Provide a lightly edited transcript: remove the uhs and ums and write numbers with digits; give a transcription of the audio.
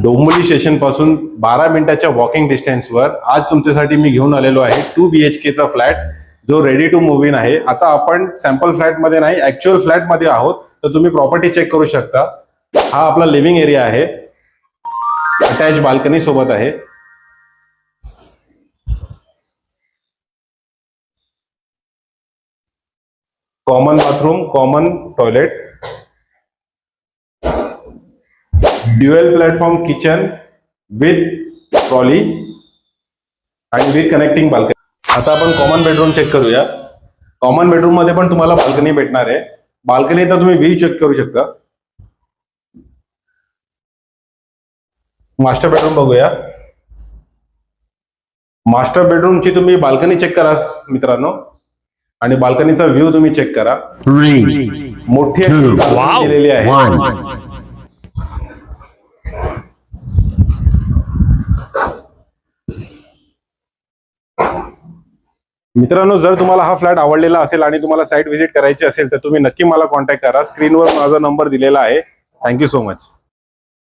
Dombivli station पासून 12 मिनिटाच्या walking डिस्टन्सवर आज तुमच्यासाठी मी घेऊन आलेलो आहे 2 BHK चा फ्लॅट, जो रेडी टू मूव्ह इन आहे. आता आपण सॅम्पल फ्लॅट मध्ये नाही, ऍक्च्युअल फ्लॅट मध्ये आहोत. तर तुम्ही प्रॉपर्टी चेक करू शकता. हा आपला लिव्हिंग एरिया आहे, अटॅच बाल्कनी सोबत आहे. Common bathroom, common toilet, dual platform kitchen with trolley आणि विथ कनेक्टिंग बाल्कनी. आता आपण कॉमन बेडरूम चेक करूया. कॉमन बेडरूम मध्ये पण तुम्हाला बाल्कनी भेटणार आहे. बाल्कनी तर तुम्ही व्ह्यू चेक करू शकता. मास्टर बेडरूम बघूया. मास्टर बेडरूमची तुम्ही बाल्कनी चेक करा मित्रांनो, आणि बाल्कनीचा व्ह्यू तुम्ही चेक करा. मोठी अशी बाल्कनी दिलेली आहे. मित्रांनो, जर तुम्हाला हा फ्लॅट आवडलेला असेल आणि तुम्हाला साईट व्हिजिट करायची असेल तर तुम्ही नक्की मला कॉन्टॅक्ट करा. स्क्रीनवर माझा नंबर दिलेला आहे. Thank you so much.